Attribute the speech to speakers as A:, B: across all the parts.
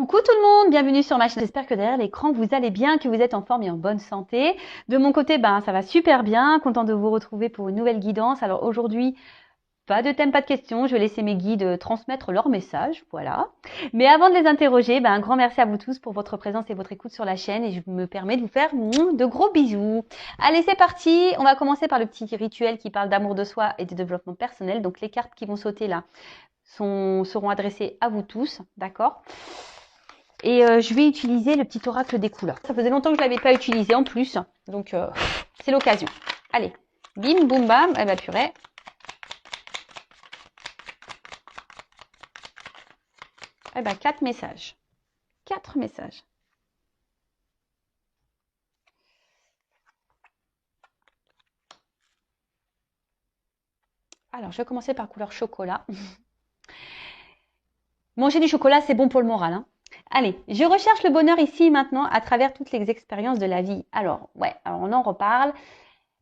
A: Coucou tout le monde, bienvenue sur ma chaîne. J'espère que derrière l'écran vous allez bien, que vous êtes en forme et en bonne santé. De mon côté, ça va super bien, content de vous retrouver pour une nouvelle guidance. Alors aujourd'hui, pas de thème, pas de questions, je vais laisser mes guides transmettre leur message, voilà. Mais avant de les interroger, un grand merci à vous tous pour votre présence et votre écoute sur la chaîne et je me permets de vous faire de gros bisous. Allez, c'est parti, on va commencer par le petit rituel qui parle d'amour de soi et de développement personnel. Donc les cartes qui vont sauter là seront adressées à vous tous, d'accord ? Et je vais utiliser le petit oracle des couleurs. Ça faisait longtemps que je ne l'avais pas utilisé en plus. Donc, c'est l'occasion. Allez, bim, boum, bam. Eh ben, purée. Eh ben, 4 messages. 4 messages. Alors, je vais commencer par couleur chocolat. Manger du chocolat, c'est bon pour le moral, hein. Allez, je recherche le bonheur ici maintenant à travers toutes les expériences de la vie. Alors on en reparle.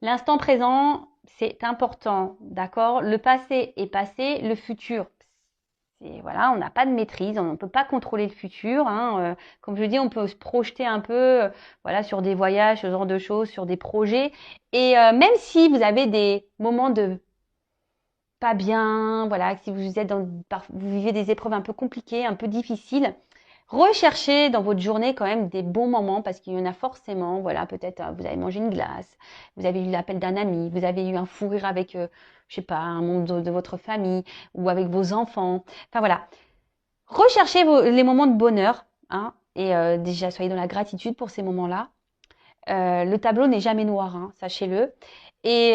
A: L'instant présent, c'est important, d'accord? Le passé est passé, le futur, voilà, on n'a pas de maîtrise, on ne peut pas contrôler le futur, hein. Comme je dis, on peut se projeter un peu, voilà, sur des voyages, ce genre de choses, sur des projets. Et même si vous avez des moments de pas bien, voilà, si vous êtes vous vivez des épreuves un peu compliquées, un peu difficiles, recherchez dans votre journée quand même des bons moments parce qu'il y en a forcément. Voilà, peut-être vous avez mangé une glace, vous avez eu l'appel d'un ami, vous avez eu un fou rire avec, je sais pas, un membre de votre famille ou avec vos enfants. Enfin voilà, recherchez les moments de bonheur, hein, et déjà soyez dans la gratitude pour ces moments-là. Le tableau n'est jamais noir, hein, sachez-le. Et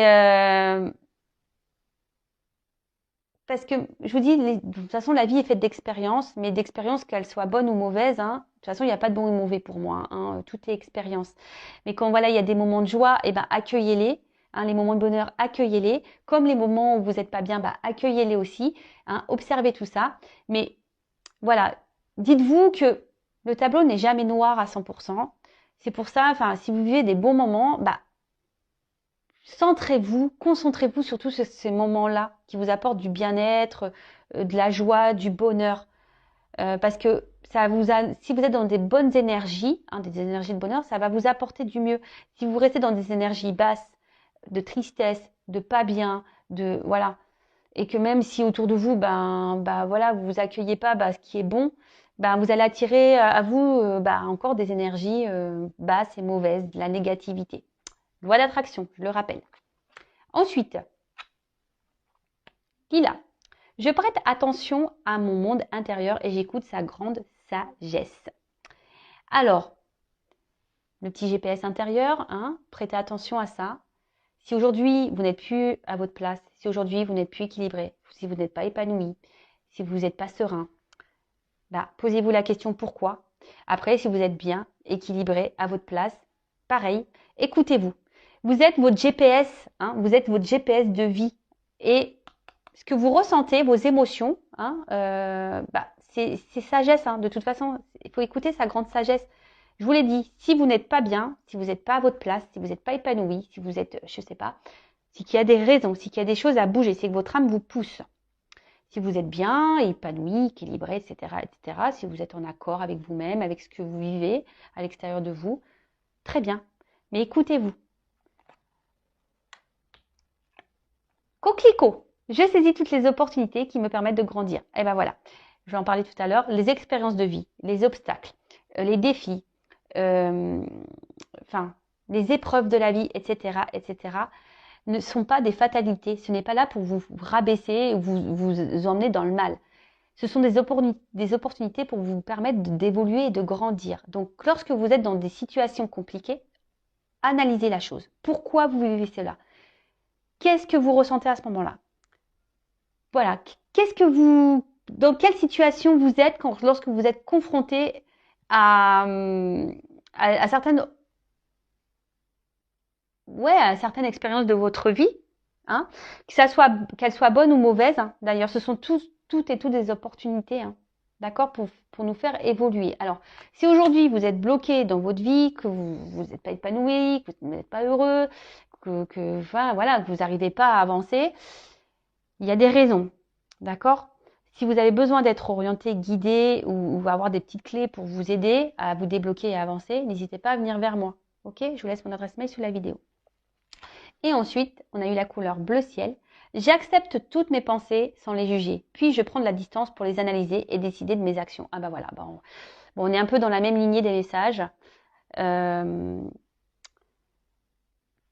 A: parce que je vous dis, de toute façon, la vie est faite d'expériences, mais d'expériences, qu'elles soient bonnes ou mauvaises, hein. De toute façon, il n'y a pas de bon ou mauvais pour moi, hein, tout est expérience. Mais quand voilà, il y a des moments de joie, accueillez-les. Hein, les moments de bonheur, accueillez-les. Comme les moments où vous n'êtes pas bien, accueillez-les aussi. Hein, observez tout ça. Mais voilà, dites-vous que le tableau n'est jamais noir à 100%. C'est pour ça, enfin, si vous vivez des bons moments, centrez-vous, concentrez-vous surtout sur ces moments-là qui vous apportent du bien-être, de la joie, du bonheur. Parce que si vous êtes dans des bonnes énergies, hein, des énergies de bonheur, ça va vous apporter du mieux. Si vous restez dans des énergies basses, de tristesse, de pas bien, voilà, et que même si autour de vous, voilà, vous accueillez pas ce qui est bon, vous allez attirer à vous encore des énergies basses et mauvaises, de la négativité. Loi d'attraction, je le rappelle. Ensuite, Lila, je prête attention à mon monde intérieur et j'écoute sa grande sagesse. Alors, le petit GPS intérieur, hein, prêtez attention à ça. Si aujourd'hui vous n'êtes plus à votre place, si aujourd'hui vous n'êtes plus équilibré, si vous n'êtes pas épanoui, si vous n'êtes pas serein, posez-vous la question pourquoi. Après, si vous êtes bien, équilibré, à votre place, pareil, écoutez-vous. Vous êtes votre GPS, hein, vous êtes votre GPS de vie. Et ce que vous ressentez, vos émotions, hein, c'est sagesse. Hein, de toute façon, il faut écouter sa grande sagesse. Je vous l'ai dit, si vous n'êtes pas bien, si vous n'êtes pas à votre place, si vous n'êtes pas épanoui, si vous êtes, je sais pas, c'est qu'il y a des raisons, c'est qu'il y a des choses à bouger, c'est que votre âme vous pousse. Si vous êtes bien, épanoui, équilibré, etc., etc., si vous êtes en accord avec vous-même, avec ce que vous vivez à l'extérieur de vous, très bien. Mais écoutez-vous. Coquelicot, je saisis toutes les opportunités qui me permettent de grandir. Et voilà, je vais en parler tout à l'heure. Les expériences de vie, les obstacles, les défis, les épreuves de la vie, etc., etc., ne sont pas des fatalités. Ce n'est pas là pour vous rabaisser ou vous emmener dans le mal. Ce sont des opportunités pour vous permettre d'évoluer et de grandir. Donc, lorsque vous êtes dans des situations compliquées, analysez la chose. Pourquoi vous vivez cela? Qu'est-ce que vous ressentez à ce moment-là? Voilà. Dans quelle situation vous êtes lorsque vous êtes confronté à certaines expériences de votre vie, hein, qu'elles soient bonnes ou mauvaises, hein. D'ailleurs, ce sont toutes des opportunités, hein, d'accord, pour nous faire évoluer. Alors, si aujourd'hui vous êtes bloqué dans votre vie, que vous n'êtes pas épanoui, que vous n'êtes pas heureux, que vous n'arrivez pas à avancer, il y a des raisons, d'accord? Si vous avez besoin d'être orienté, guidé ou avoir des petites clés pour vous aider à vous débloquer et à avancer, n'hésitez pas à venir vers moi. Ok? Je vous laisse mon adresse mail sous la vidéo. Et ensuite, on a eu la couleur bleu ciel. J'accepte toutes mes pensées sans les juger. Puis, je prends de la distance pour les analyser et décider de mes actions. Ah bah voilà, bon, on est un peu dans la même lignée des messages.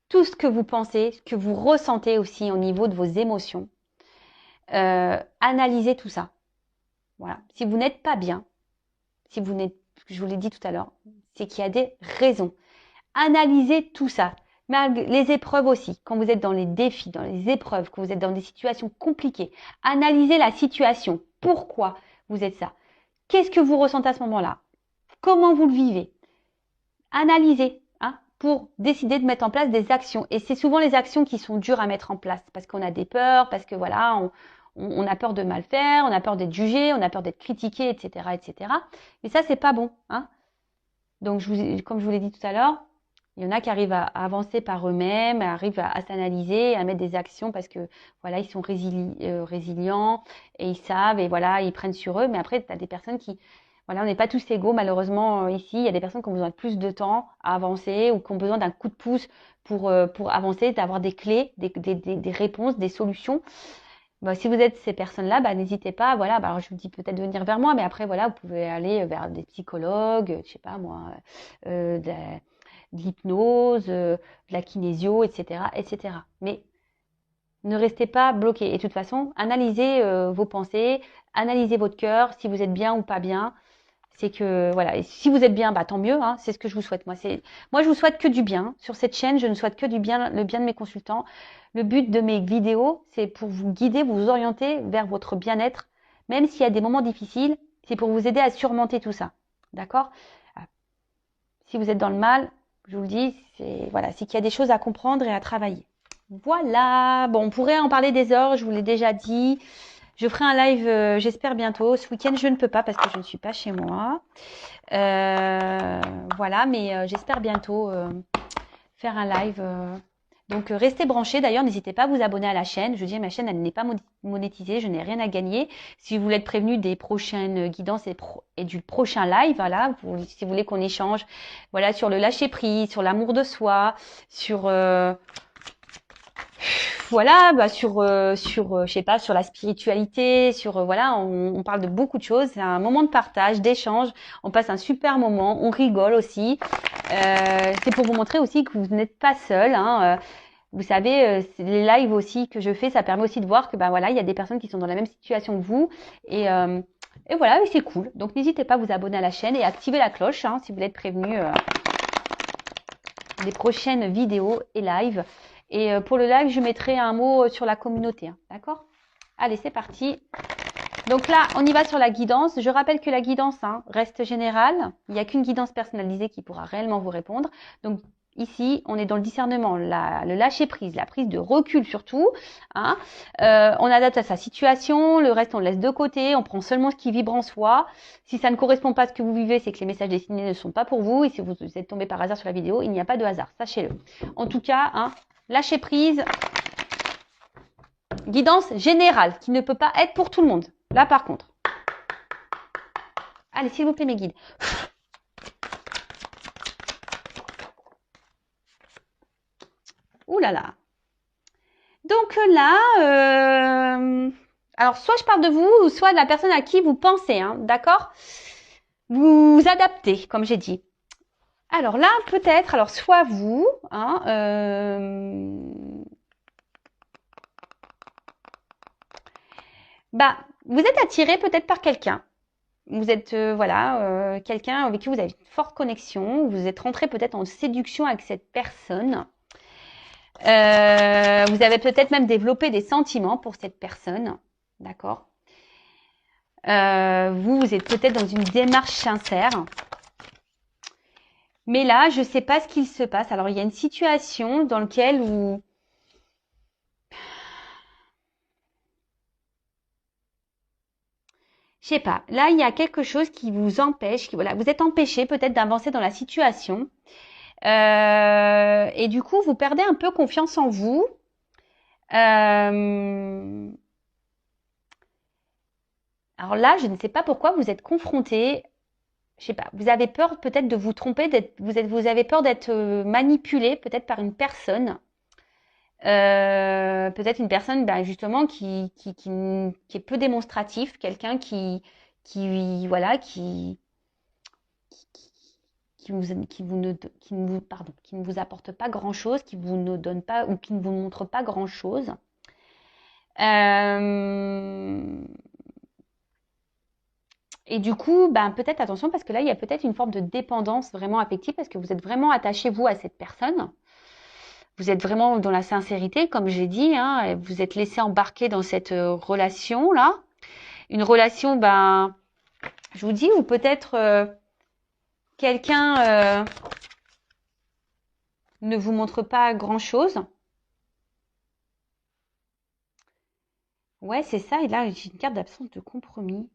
A: Tout ce que vous pensez, ce que vous ressentez aussi au niveau de vos émotions, analysez tout ça. Voilà. Si vous n'êtes pas bien, si vous n'êtes, je vous l'ai dit tout à l'heure, c'est qu'il y a des raisons. Analysez tout ça. Les épreuves aussi, quand vous êtes dans les défis, dans les épreuves, quand vous êtes dans des situations compliquées, analysez la situation. Pourquoi vous êtes ça? Qu'est-ce que vous ressentez à ce moment-là? Comment vous le vivez? Analysez, hein, pour décider de mettre en place des actions. Et c'est souvent les actions qui sont dures à mettre en place parce qu'on a des peurs, parce que voilà, on a peur de mal faire, on a peur d'être jugé, on a peur d'être critiqué, etc., etc. Mais ça, c'est pas bon, hein. Donc, comme je vous l'ai dit tout à l'heure, il y en a qui arrivent à avancer par eux-mêmes, arrivent à s'analyser, à mettre des actions parce que voilà, ils sont résilients et ils savent et voilà, ils prennent sur eux. Mais après, tu as des personnes qui, voilà, on n'est pas tous égaux malheureusement ici. Il y a des personnes qui ont besoin de plus de temps à avancer ou qui ont besoin d'un coup de pouce pour avancer, d'avoir des clés, des réponses, des solutions. Bah, si vous êtes ces personnes-là, bah, n'hésitez pas. Voilà, bah, alors je vous dis peut-être de venir vers moi, mais après voilà, vous pouvez aller vers des psychologues, je sais pas moi, de l'hypnose, de la kinésio, etc., etc. Mais ne restez pas bloqué. Et de toute façon, analysez vos pensées, analysez votre cœur, si vous êtes bien ou pas bien. C'est que voilà, et si vous êtes bien, bah tant mieux, hein, c'est ce que je vous souhaite. Moi je vous souhaite que du bien. Sur cette chaîne, je ne souhaite que du bien, le bien de mes consultants. Le but de mes vidéos, c'est pour vous guider, vous orienter vers votre bien-être, même s'il y a des moments difficiles, c'est pour vous aider à surmonter tout ça. D'accord? Si vous êtes dans le mal, je vous le dis, c'est qu'il y a des choses à comprendre et à travailler. Voilà. Bon, on pourrait en parler des heures, je vous l'ai déjà dit. Je ferai un live, j'espère bientôt. Ce week-end, je ne peux pas parce que je ne suis pas chez moi. Voilà, mais j'espère bientôt faire un live. Donc, restez branchés. D'ailleurs, n'hésitez pas à vous abonner à la chaîne. Je dis, ma chaîne, elle n'est pas monétisée. Je n'ai rien à gagner. Si vous voulez être prévenu des prochaines guidances et du prochain live, voilà, si vous voulez qu'on échange, voilà, sur le lâcher prise, sur l'amour de soi, sur voilà, bah je sais pas, sur la spiritualité, sur voilà, on parle de beaucoup de choses. C'est un moment de partage, d'échange. On passe un super moment, on rigole aussi. C'est pour vous montrer aussi que vous n'êtes pas seul, hein. Vous savez, les lives aussi que je fais, ça permet aussi de voir que bah voilà, il y a des personnes qui sont dans la même situation que vous et voilà, c'est cool. Donc n'hésitez pas à vous abonner à la chaîne et activer la cloche hein, si vous voulez être prévenu des prochaines vidéos et lives. Et pour le live, je mettrai un mot sur la communauté. Hein, d'accord? Allez, c'est parti. Donc là, on y va sur la guidance. Je rappelle que la guidance hein, reste générale. Il n'y a qu'une guidance personnalisée qui pourra réellement vous répondre. Donc ici, on est dans le discernement, le lâcher prise, la prise de recul surtout. Hein. On adapte à sa situation. Le reste, on le laisse de côté. On prend seulement ce qui vibre en soi. Si ça ne correspond pas à ce que vous vivez, c'est que les messages destinés ne sont pas pour vous. Et si vous êtes tombé par hasard sur la vidéo, il n'y a pas de hasard. Sachez-le. En tout cas, hein, lâcher prise. Guidance générale qui ne peut pas être pour tout le monde. Là, par contre. Allez, s'il vous plaît, mes guides. Ouh là là. Donc là, alors soit je parle de vous, ou soit de la personne à qui vous pensez, hein, d'accord? Vous adaptez, comme j'ai dit. Alors là, peut-être, alors soit vous, hein, bah, vous êtes attiré peut-être par quelqu'un. Vous êtes, voilà, quelqu'un avec qui vous avez une forte connexion. Vous êtes rentré peut-être en séduction avec cette personne. Vous avez peut-être même développé des sentiments pour cette personne. D'accord? Vous êtes peut-être dans une démarche sincère. Mais là, je ne sais pas ce qu'il se passe. Alors, il y a une situation dans laquelle où je sais pas. Là, il y a quelque chose qui vous empêche, voilà, vous êtes empêché peut-être d'avancer dans la situation. Et du coup, vous perdez un peu confiance en vous. Alors là, je ne sais pas pourquoi vous êtes confronté. Je sais pas, vous avez peur peut-être de vous tromper, vous avez peur d'être manipulé peut-être par une personne. Peut-être une personne ben, justement qui est peu démonstratif, quelqu'un voilà, qui vous ne, qui ne vous, pardon, qui ne vous apporte pas grand-chose, qui vous ne donne pas ou qui ne vous montre pas grand-chose. Et du coup, ben, peut-être attention parce que là, il y a peut-être une forme de dépendance vraiment affective parce que vous êtes vraiment attaché, vous, à cette personne. Vous êtes vraiment dans la sincérité, comme j'ai dit, hein, et vous êtes laissé embarquer dans cette relation-là. Une relation, ben, je vous dis, ou peut-être quelqu'un ne vous montre pas grand-chose. Ouais, c'est ça. Et là, j'ai une carte d'absence de compromis.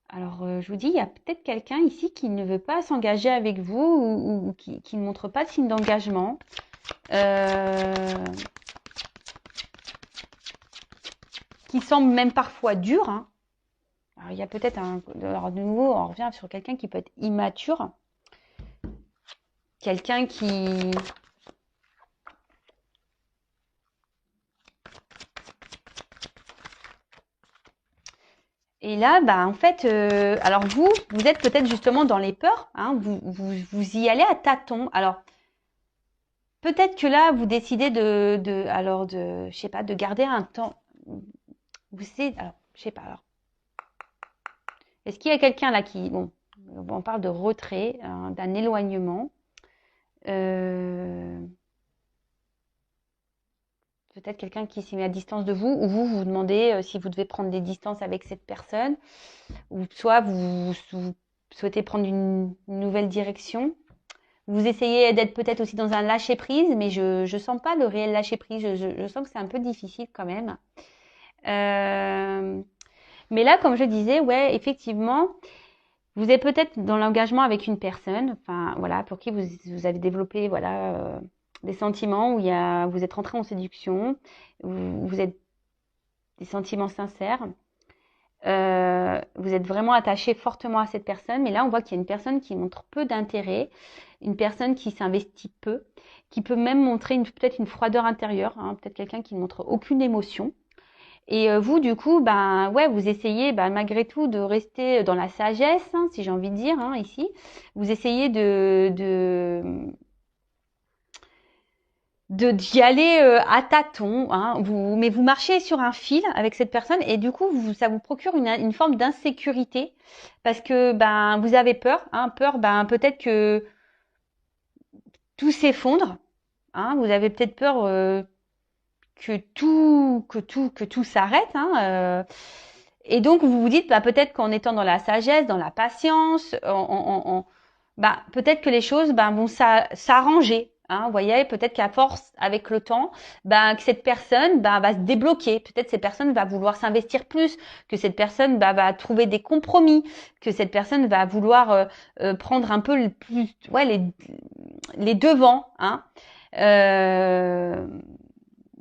A: Alors, je vous dis, il y a peut-être quelqu'un ici qui ne veut pas s'engager avec vous ou qui ne montre pas de signe d'engagement. Qui semble même parfois dur. Hein. Alors, il y a peut-être un... Alors, de nouveau, on revient sur quelqu'un qui peut être immature. Quelqu'un qui... Et là, bah, en fait, alors vous êtes peut-être justement dans les peurs. Hein, vous y allez à tâtons. Alors, peut-être que là, vous décidez je sais pas, de garder un temps. Vous savez, alors, je sais pas. Alors, est-ce qu'il y a quelqu'un là qui, bon, on parle de retrait, hein, d'un éloignement. Peut-être quelqu'un qui s'est mis à distance de vous, ou vous demandez si vous devez prendre des distances avec cette personne, ou soit vous souhaitez prendre une nouvelle direction. Vous essayez d'être peut-être aussi dans un lâcher-prise, mais je ne sens pas le réel lâcher-prise. Je sens que c'est un peu difficile quand même. Mais là, comme je disais, ouais, effectivement, vous êtes peut-être dans l'engagement avec une personne, enfin voilà, pour qui vous avez développé voilà des sentiments où vous êtes rentré en séduction, où vous êtes des sentiments sincères. Vous êtes vraiment attaché fortement à cette personne, mais là on voit qu'il y a une personne qui montre peu d'intérêt, une personne qui s'investit peu, qui peut même montrer peut-être une froideur intérieure, hein, peut-être quelqu'un qui ne montre aucune émotion. Et vous, du coup, ben ouais, vous essayez malgré tout de rester dans la sagesse, hein, si j'ai envie de dire, hein, ici. Vous essayez d'y aller à tâtons, hein, mais vous marchez sur un fil avec cette personne et du coup ça vous procure une forme d'insécurité parce que ben vous avez peur, hein, peur ben peut-être que tout s'effondre, hein, vous avez peut-être peur que tout s'arrête, hein, et donc vous vous dites bah peut-être qu'en étant dans la sagesse, dans la patience, bah peut-être que les choses vont s'arranger. Hein, vous voyez, peut-être qu'à force, avec le temps, que cette personne va se débloquer. Peut-être cette personne va vouloir s'investir plus, que cette personne va trouver des compromis, que cette personne va vouloir prendre un peu les devants. Hein.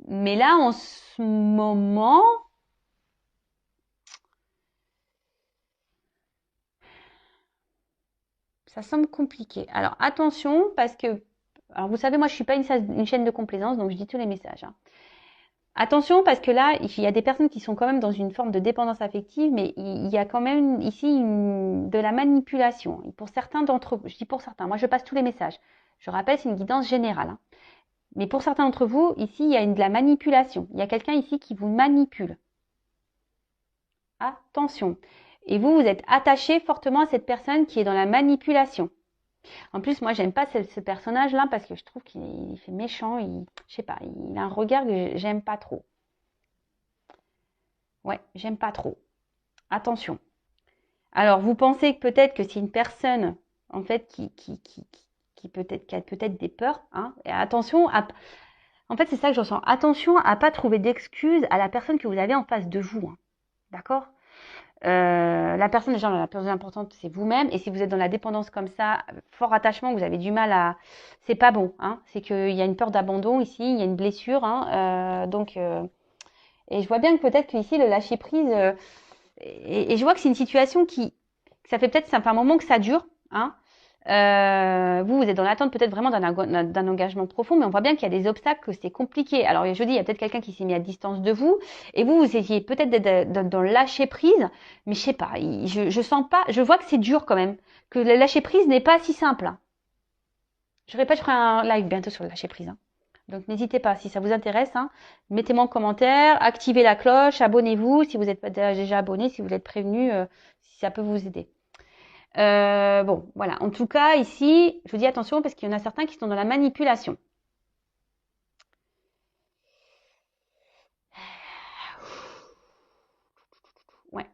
A: Mais là, en ce moment, ça semble compliqué. Alors attention, parce que, alors vous savez, moi je suis pas une chaîne de complaisance, donc je dis tous les messages. Hein. Attention, parce que là, il y a des personnes qui sont quand même dans une forme de dépendance affective, mais il y a quand même ici de la manipulation. Et pour certains d'entre vous, je dis pour certains, moi je passe tous les messages. Je rappelle, c'est une guidance générale. Hein. Mais pour certains d'entre vous, ici, il y a de la manipulation. Il y a quelqu'un ici qui vous manipule. Attention. Et vous êtes attaché fortement à cette personne qui est dans la manipulation. En plus, moi, j'aime pas ce personnage-là parce que je trouve qu'il fait méchant. Je sais pas, il a un regard que j'aime pas trop. Ouais, j'aime pas trop. Attention. Alors, vous pensez que peut-être que c'est une personne, en fait, qui a peut-être des peurs. Hein, et attention en fait, c'est ça que je ressens. Attention à pas trouver d'excuses à la personne que vous avez en face de vous. Hein. D'accord? La personne déjà la plus importante c'est vous-même et si vous êtes dans la dépendance comme ça, fort attachement, vous avez du mal à, c'est pas bon, hein. C'est qu'il y a une peur d'abandon ici, il y a une blessure, hein, donc Et je vois bien que peut-être qu'ici, le lâcher prise, et je vois que c'est une situation que ça fait peut-être, ça fait un moment que ça dure, hein. Vous êtes dans l'attente peut-être vraiment d'un engagement profond, mais on voit bien qu'il y a des obstacles, que c'est compliqué. Alors, je dis, il y a peut-être quelqu'un qui s'est mis à distance de vous, et vous essayez peut-être d'être dans le lâcher prise, mais je sais pas, je sens pas, je vois que c'est dur quand même, que le lâcher prise n'est pas si simple, hein. Je répète, je ferai un live bientôt sur le lâcher prise, hein. Donc n'hésitez pas, si ça vous intéresse, hein, mettez-moi en commentaire, activez la cloche, abonnez-vous si vous n'êtes pas déjà abonné, si vous êtes prévenu, si ça peut vous aider. Bon, voilà. En tout cas, ici, je vous dis attention parce qu'il y en a certains qui sont dans la manipulation. Ouais.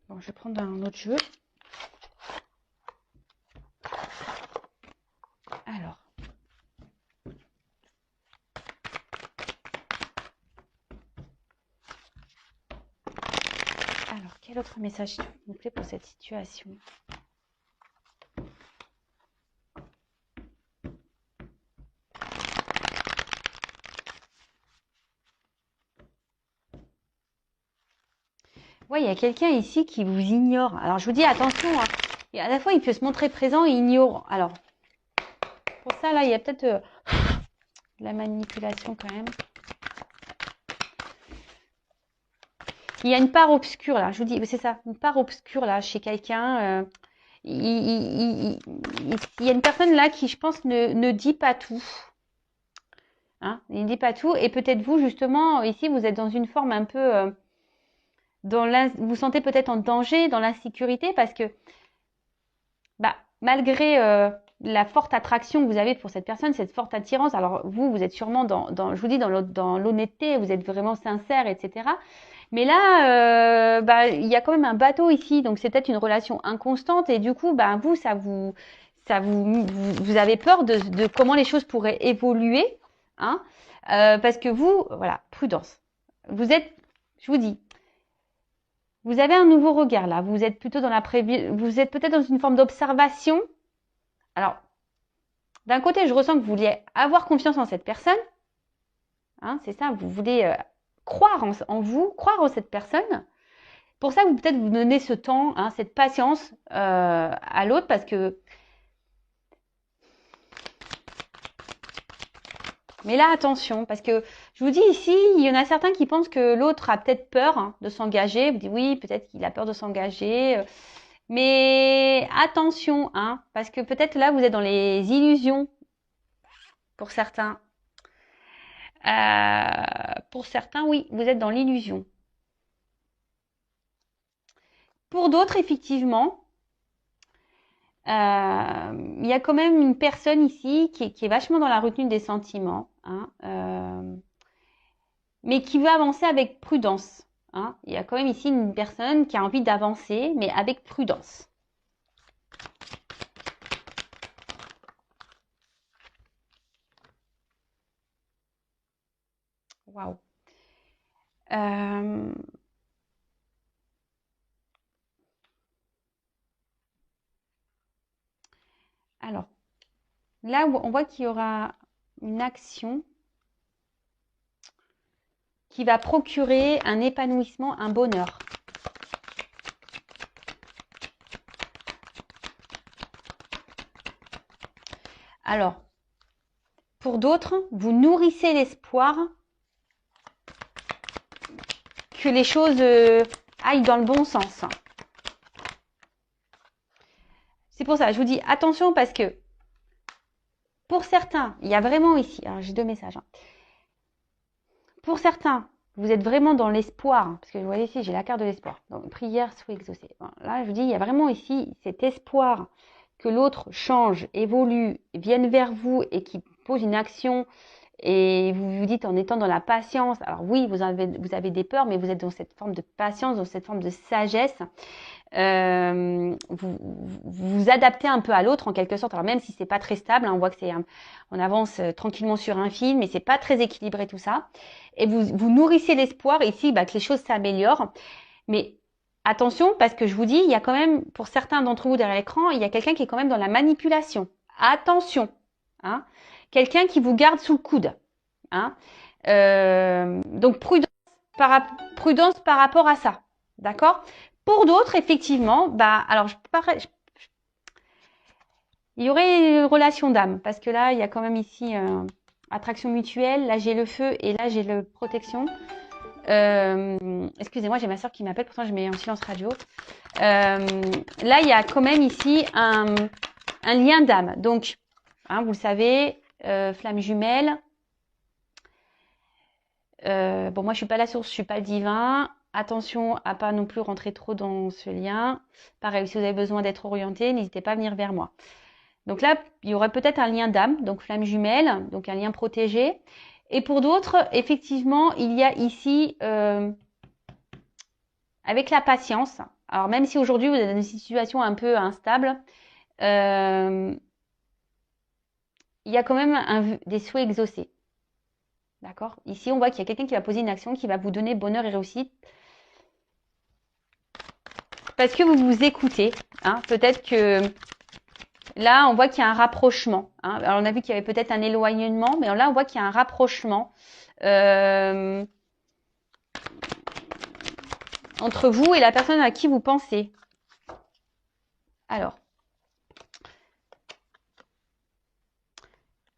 A: Bon, je vais prendre un autre jeu. Alors. Alors, quel autre message s'il vous plaît pour cette situation? Ouais, il y a quelqu'un ici qui vous ignore. Alors, je vous dis attention, hein. Et à la fois, il peut se montrer présent et ignore. Alors, pour ça, là, il y a peut-être de la manipulation quand même. Il y a une part obscure là, je vous dis, c'est ça, une part obscure là chez quelqu'un. Il y a une personne là qui, je pense, ne dit pas tout. Hein, il ne dit pas tout. Et peut-être vous, justement, ici, vous êtes dans une forme un peu... vous vous sentez peut-être en danger, dans l'insécurité, parce que bah, malgré la forte attraction que vous avez pour cette personne, cette forte attirance, alors vous êtes sûrement je vous dis, dans l'honnêteté, vous êtes vraiment sincère, etc. Mais là, il y a quand même un bateau ici, donc c'est peut-être une relation inconstante, et du coup, vous, vous avez peur de comment les choses pourraient évoluer, hein, parce que vous, voilà, prudence. Vous êtes, je vous dis, vous avez un nouveau regard là. Vous êtes plutôt vous êtes peut-être dans une forme d'observation. Alors, d'un côté, je ressens que vous vouliez avoir confiance en cette personne. Hein, c'est ça, vous voulez croire en vous, croire en cette personne. Pour ça, vous peut-être vous donnez ce temps, hein, cette patience à l'autre, parce que... Mais là, attention, parce que je vous dis ici, il y en a certains qui pensent que l'autre a peut-être peur, hein, de s'engager. Vous dites oui, peut-être qu'il a peur de s'engager. Mais attention, hein, parce que peut-être là, vous êtes dans les illusions pour certains. Pour certains, oui, vous êtes dans l'illusion. Pour d'autres, effectivement, il y a quand même une personne ici qui est vachement dans la retenue des sentiments, hein, mais qui veut avancer avec prudence. Hein. Il y a quand même ici une personne qui a envie d'avancer, mais avec prudence. Waouh. Alors, là, on voit qu'il y aura une action qui va procurer un épanouissement, un bonheur. Alors, pour d'autres, vous nourrissez l'espoir que les choses aillent dans le bon sens. C'est pour ça, je vous dis attention parce que pour certains, il y a vraiment ici, alors j'ai deux messages. Hein. Pour certains, vous êtes vraiment dans l'espoir, parce que vous voyez ici, j'ai la carte de l'espoir. Donc, prière soit exaucée. Bon, là, je vous dis, il y a vraiment ici cet espoir que l'autre change, évolue, vienne vers vous et qui pose une action. Et vous vous dites en étant dans la patience, alors oui, vous avez des peurs, mais vous êtes dans cette forme de patience, dans cette forme de sagesse. Vous vous adaptez un peu à l'autre en quelque sorte. Alors même si c'est pas très stable, hein, on voit que on avance tranquillement sur un fil, mais c'est pas très équilibré tout ça. Et vous nourrissez l'espoir ici que les choses s'améliorent. Mais attention, parce que je vous dis, il y a quand même, pour certains d'entre vous derrière l'écran, il y a quelqu'un qui est quand même dans la manipulation. Attention, hein. quelqu'un qui vous garde sous le coude. Hein. Donc prudence par rapport à ça. D'accord? Pour d'autres, effectivement, bah alors il y aurait une relation d'âme, parce que là, il y a quand même ici attraction mutuelle. Là, j'ai le feu et là, j'ai le protection. Excusez-moi, j'ai ma soeur qui m'appelle, pourtant je mets en silence radio. Là, il y a quand même ici un lien d'âme. Donc, hein, vous le savez, flamme jumelle. Bon, moi, je suis pas la source, je suis pas le divin. Attention à pas non plus rentrer trop dans ce lien. Pareil, si vous avez besoin d'être orienté, n'hésitez pas à venir vers moi. Donc là, il y aurait peut-être un lien d'âme, donc flamme jumelle, donc un lien protégé. Et pour d'autres, effectivement, il y a ici, avec la patience, alors même si aujourd'hui vous êtes dans une situation un peu instable, il y a quand même des souhaits exaucés. D'accord? Ici, on voit qu'il y a quelqu'un qui va poser une action qui va vous donner bonheur et réussite. Parce que vous vous écoutez. Hein, peut-être que là, on voit qu'il y a un rapprochement. Hein. Alors, on a vu qu'il y avait peut-être un éloignement, mais là, on voit qu'il y a un rapprochement entre vous et la personne à qui vous pensez. Alors,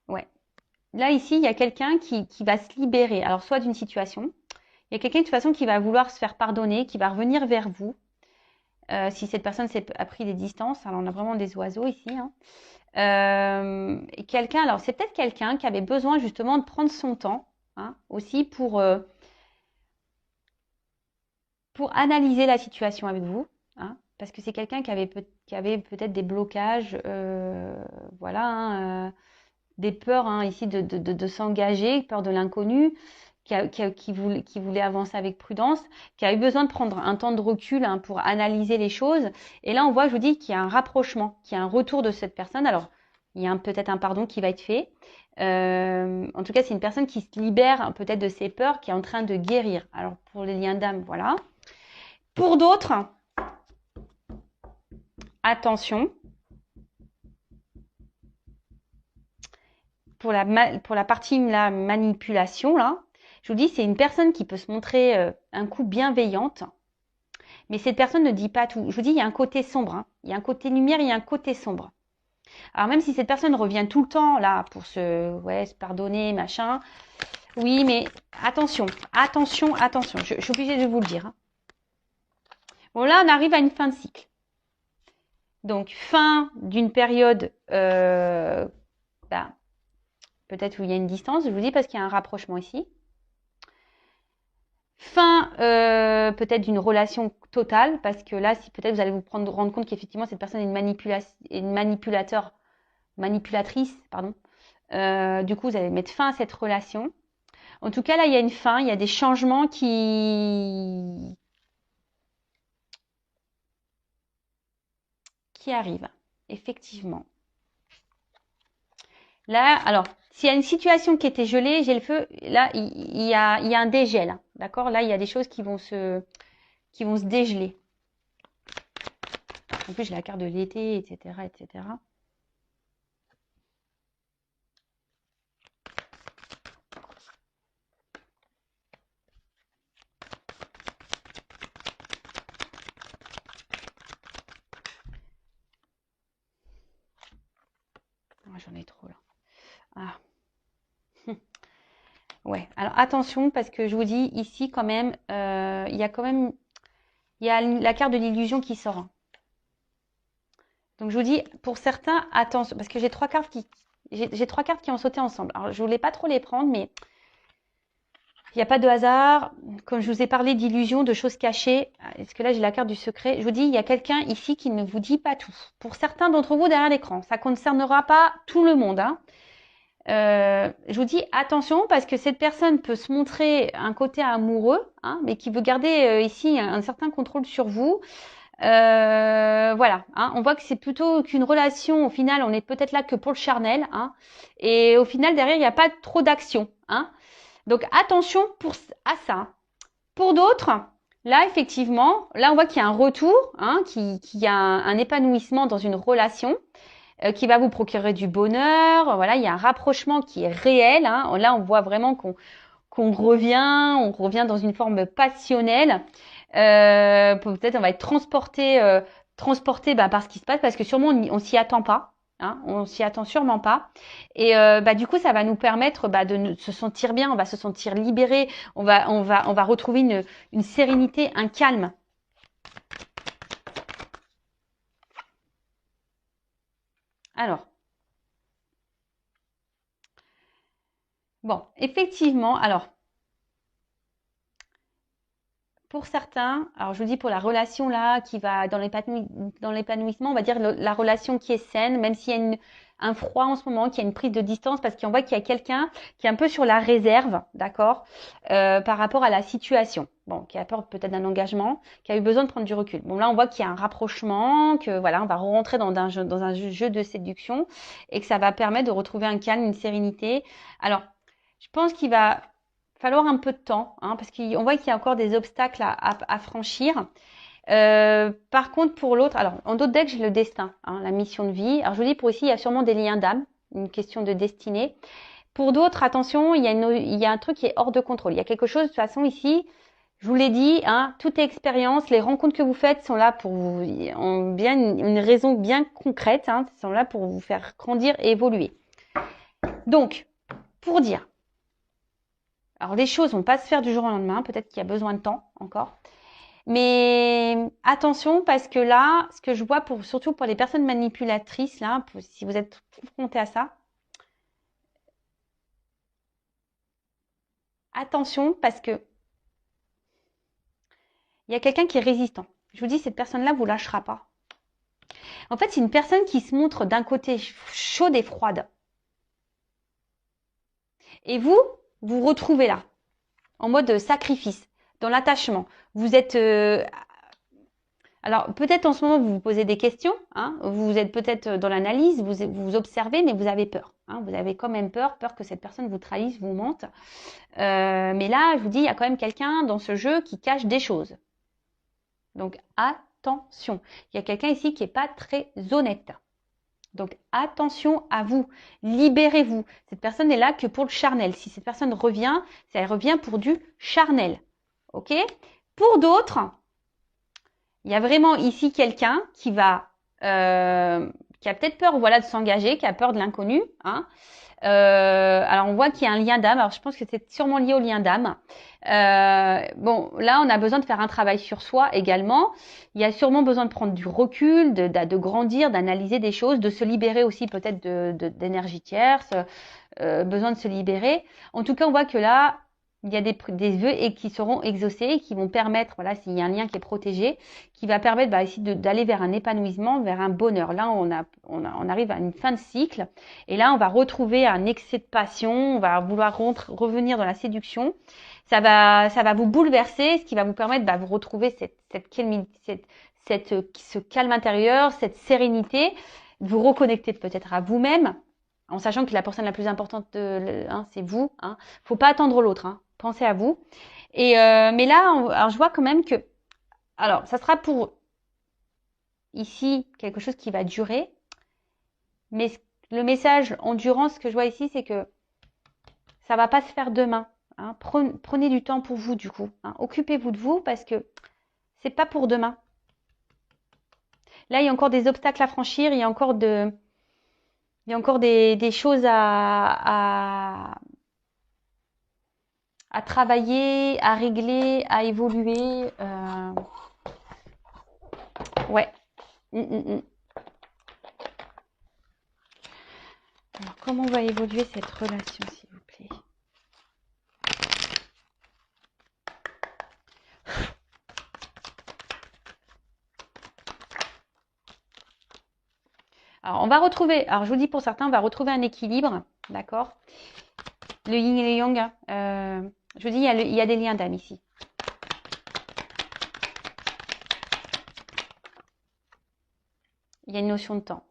A: ouais. Là, ici, il y a quelqu'un qui va se libérer. Alors, soit d'une situation. Il y a quelqu'un de toute façon qui va vouloir se faire pardonner, qui va revenir vers vous. Si cette personne a pris des distances, alors on a vraiment des oiseaux ici. Hein. Et quelqu'un, alors c'est peut-être quelqu'un qui avait besoin justement de prendre son temps, hein, aussi pour analyser la situation avec vous, hein, parce que c'est quelqu'un qui avait peut-être des blocages, voilà, hein, des peurs hein, ici de s'engager, peur de l'inconnu. Qui voulait avancer avec prudence, qui a eu besoin de prendre un temps de recul hein, pour analyser les choses. Et là, on voit, je vous dis, qu'il y a un rapprochement, qu'il y a un retour de cette personne. Alors, il y a peut-être un pardon qui va être fait. En tout cas, c'est une personne qui se libère peut-être de ses peurs, qui est en train de guérir. Alors, pour les liens d'âme, voilà. Pour d'autres, attention. Pour la partie la manipulation, là, je vous dis, c'est une personne qui peut se montrer un coup bienveillante, mais cette personne ne dit pas tout. Je vous dis, il y a un côté sombre, hein. Il y a un côté lumière, il y a un côté sombre. Alors même si cette personne revient tout le temps là pour se pardonner, machin, oui, mais attention, attention, attention. Je suis obligée de vous le dire. Hein. Bon, là, on arrive à une fin de cycle. Donc, fin d'une période, peut-être où il y a une distance, je vous dis, parce qu'il y a un rapprochement ici. Fin peut-être d'une relation totale, parce que là, si peut-être vous allez vous rendre compte qu'effectivement cette personne est une manipulatrice, pardon. Du coup, vous allez mettre fin à cette relation. En tout cas, là, il y a une fin, il y a des changements qui arrivent, effectivement. Là, alors, s'il y a une situation qui était gelée, j'ai le feu, là, il y a un dégel, d'accord? Là, il y a des choses qui vont se dégeler. En plus, j'ai la carte de l'été, etc., etc. Oh, j'en ai trop là. Ah. Ouais, alors attention parce que je vous dis ici quand même, il y a la carte de l'illusion qui sort. Hein. Donc je vous dis pour certains attention parce que j'ai trois cartes qui ont sauté ensemble. Alors je voulais pas trop les prendre mais il n'y a pas de hasard. Comme je vous ai parlé d'illusion, de choses cachées, est-ce que là j'ai la carte du secret? Je vous dis il y a quelqu'un ici qui ne vous dit pas tout. Pour certains d'entre vous derrière l'écran, ça concernera pas tout le monde. Hein. Je vous dis attention parce que cette personne peut se montrer un côté amoureux, hein, mais qui veut garder ici un certain contrôle sur vous. Voilà, hein, on voit que c'est plutôt qu'une relation. Au final, on est peut-être là que pour le charnel, hein, et au final derrière il n'y a pas trop d'action. Hein. Donc attention à ça. Pour d'autres, là effectivement, là on voit qu'il y a un retour, hein, qu'il y a un épanouissement dans une relation. qui va vous procurer du bonheur. Voilà, il y a un rapprochement qui est réel. Hein. Là, on voit vraiment qu'on revient dans une forme passionnelle. Peut-être on va être transporté par ce qui se passe, parce que sûrement on s'y attend pas. Hein, on s'y attend sûrement pas. Et du coup, ça va nous permettre de se sentir bien. On va se sentir libéré. On va retrouver une sérénité, un calme. Alors, bon, effectivement, alors, pour certains, alors je vous dis pour la relation là qui va dans l'épanouissement, on va dire la relation qui est saine, même s'il y a un froid en ce moment, qu'il y a une prise de distance, parce qu'on voit qu'il y a quelqu'un qui est un peu sur la réserve, d'accord, par rapport à la situation. Bon, qui a peur peut-être d'un engagement, qui a eu besoin de prendre du recul. Bon, là, on voit qu'il y a un rapprochement, que voilà, on va rentrer dans un jeu de séduction, et que ça va permettre de retrouver un calme, une sérénité. Alors, je pense qu'il va falloir un peu de temps, hein, parce qu'on voit qu'il y a encore des obstacles à franchir. Par contre, pour l'autre, alors en d'autres decks, j'ai le destin, hein, la mission de vie. Alors je vous dis, pour ici, il y a sûrement des liens d'âme, une question de destinée. Pour d'autres, attention, il y a un truc qui est hors de contrôle. Il y a quelque chose, de toute façon, ici, je vous l'ai dit, hein, toute expérience, les rencontres que vous faites sont là pour vous, ont bien une raison bien concrète, hein, sont là pour vous faire grandir et évoluer. Donc, pour dire, alors les choses vont pas se faire du jour au lendemain, peut-être qu'il y a besoin de temps encore. Mais attention, parce que là, ce que je vois surtout pour les personnes manipulatrices, là, si vous êtes confrontés à ça, attention, parce que il y a quelqu'un qui est résistant. Je vous dis, cette personne-là vous lâchera pas. En fait, c'est une personne qui se montre d'un côté chaude et froide. Et vous retrouvez là, en mode sacrifice, dans l'attachement. Vous êtes alors, peut-être en ce moment, vous vous posez des questions, hein, vous êtes peut-être dans l'analyse, vous observez, mais vous avez peur. Hein, vous avez quand même peur que cette personne vous trahisse, vous mente. Mais là, je vous dis, il y a quand même quelqu'un dans ce jeu qui cache des choses. Donc, attention. Il y a quelqu'un ici qui n'est pas très honnête. Donc, attention à vous. Libérez-vous. Cette personne n'est là que pour le charnel. Si cette personne revient, elle revient pour du charnel. OK ? Pour d'autres, il y a vraiment ici quelqu'un qui a peut-être peur, voilà, de s'engager, qui a peur de l'inconnu. Hein. Alors on voit qu'il y a un lien d'âme. Alors je pense que c'est sûrement lié au lien d'âme. Bon, là on a besoin de faire un travail sur soi également. Il y a sûrement besoin de prendre du recul, de grandir, d'analyser des choses, de se libérer aussi peut-être d'énergie tierce. Besoin de se libérer. En tout cas, on voit que là, il y a des vœux qui seront exaucés, qui vont permettre, voilà, s'il y a un lien qui est protégé, qui va permettre ici d'aller vers un épanouissement, vers un bonheur. Là, on arrive à une fin de cycle, et là, on va retrouver un excès de passion, on va vouloir revenir dans la séduction. Ça va vous bouleverser, ce qui va vous permettre de vous retrouver ce calme intérieur, cette sérénité, de vous reconnecter peut-être à vous-même, en sachant que la personne la plus importante, c'est vous. Hein. Faut pas attendre l'autre. Hein. Pensez à vous. Et mais là, alors je vois quand même que, alors ça sera pour ici quelque chose qui va durer. Mais le message endurance que je vois ici, c'est que ça va pas se faire demain. Hein. Prenez du temps pour vous du coup. Hein. Occupez-vous de vous parce que c'est pas pour demain. Là, il y a encore des obstacles à franchir. Il y a encore des choses à travailler, à régler, à évoluer. Ouais. Alors, comment va évoluer cette relation, s'il vous plaît? Alors, on va retrouver, alors je vous dis pour certains, on va retrouver un équilibre, d'accord? Le yin et le yang, je vous dis, il y a des liens d'âme ici. Il y a une notion de temps.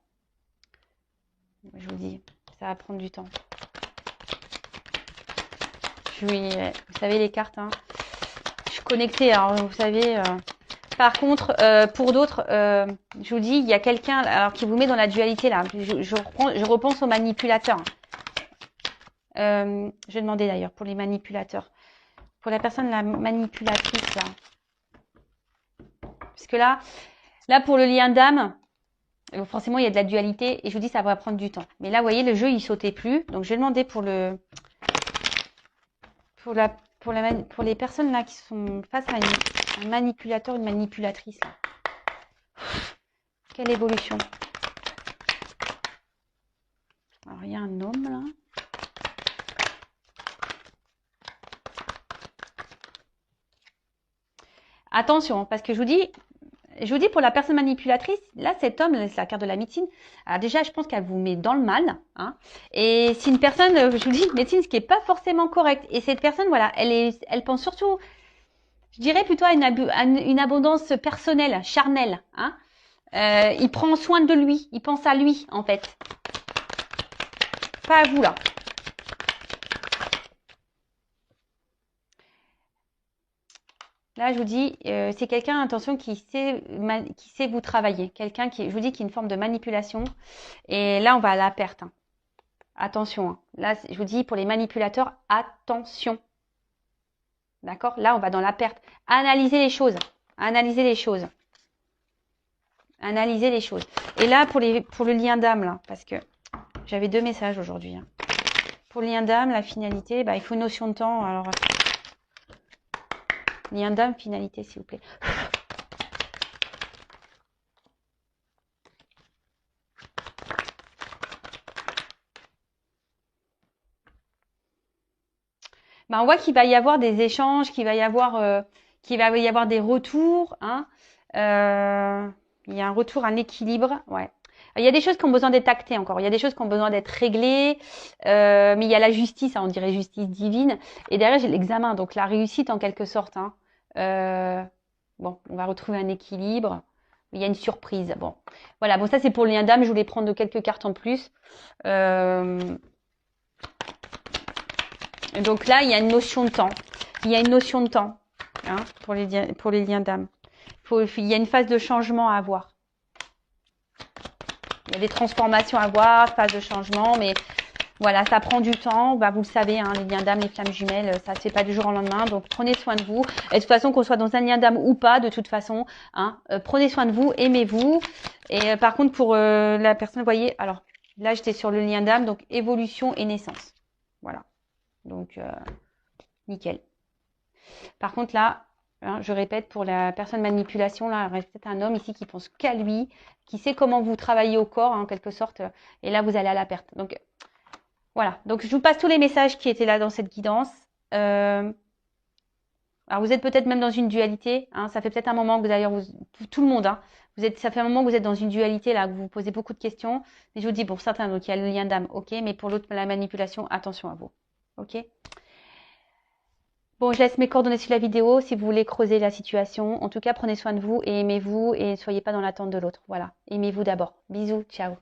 A: Je vous dis, ça va prendre du temps. Vous savez les cartes, hein. Je suis connectée, alors vous savez, Par contre, pour d'autres, je vous dis, il y a quelqu'un alors qui vous met dans la dualité là. Je repense aux manipulateurs. Je vais demander d'ailleurs pour les manipulateurs. Pour la personne, la manipulatrice là. Parce que là pour le lien d'âme, forcément il y a de la dualité et je vous dis ça va prendre du temps. Mais là, vous voyez, le jeu il sautait plus. Donc je vais demander pour les personnes là qui sont face à un manipulateur, une manipulatrice. Là. Quelle évolution. Alors il y a un homme là. Attention, parce que je vous dis pour la personne manipulatrice, là, cet homme, c'est la carte de la médecine. Alors déjà, je pense qu'elle vous met dans le mal. Hein, et c'est une personne, je vous dis, médecine, ce qui n'est pas forcément correct. Et cette personne, voilà, elle pense surtout, je dirais plutôt à une abondance personnelle, charnelle. Hein. Il prend soin de lui, il pense à lui, en fait. Pas à vous, là. Là, je vous dis, c'est quelqu'un, attention, qui sait vous travailler. Quelqu'un qui, je vous dis, qui est une forme de manipulation. Et là, on va à la perte. Hein. Attention. Hein. Là, je vous dis, pour les manipulateurs, attention. D'accord? Là, on va dans la perte. Analysez les choses. Analysez les choses. Analysez les choses. Et là, pour le lien d'âme, là, parce que j'avais 2 messages aujourd'hui. Hein. Pour le lien d'âme, la finalité, bah, il faut une notion de temps. Alors, lien d'âme, finalité, s'il vous plaît. Ben, on voit qu'il va y avoir des échanges, qu'il va y avoir des retours. Hein. Il y a un retour, un équilibre. Ouais. Il y a des choses qui ont besoin d'être actées encore. Il y a des choses qui ont besoin d'être réglées. Mais il y a la justice, hein, on dirait justice divine. Et derrière, j'ai l'examen, donc la réussite en quelque sorte. Hein. Bon, on va retrouver un équilibre. Il y a une surprise. Bon, voilà. Bon, ça c'est pour le lien d'âme. Je voulais prendre quelques cartes en plus. Donc là, il y a une notion de temps. Il y a une notion de temps hein, pour les liens d'âme. Il y a une phase de changement à avoir. Il y a des transformations à avoir, phase de changement, mais voilà, ça prend du temps. Bah, vous le savez, hein, les liens d'âme, les flammes jumelles, ça ne se fait pas du jour au lendemain. Donc prenez soin de vous. Et de toute façon, qu'on soit dans un lien d'âme ou pas, de toute façon, hein, prenez soin de vous, aimez-vous. Et par contre, pour la personne, vous voyez, alors là, j'étais sur le lien d'âme, donc évolution et naissance. Voilà. Donc, nickel. Par contre, là, hein, je répète, pour la personne manipulation, là, il reste peut-être un homme ici qui pense qu'à lui, qui sait comment vous travaillez au corps, hein, en quelque sorte. Et là, vous allez à la perte. Donc, voilà. Donc, je vous passe tous les messages qui étaient là dans cette guidance. Alors, vous êtes peut-être même dans une dualité. Hein, ça fait peut-être un moment que d'ailleurs, tout le monde, hein, ça fait un moment que vous êtes dans une dualité, là, que vous vous posez beaucoup de questions. Mais je vous dis, pour certains, donc, il y a le lien d'âme, ok. Mais pour l'autre, la manipulation, attention à vous. Ok. Bon, je laisse mes coordonnées sur la vidéo si vous voulez creuser la situation. En tout cas, prenez soin de vous et aimez-vous et ne soyez pas dans l'attente de l'autre. Voilà. Aimez-vous d'abord. Bisous. Ciao.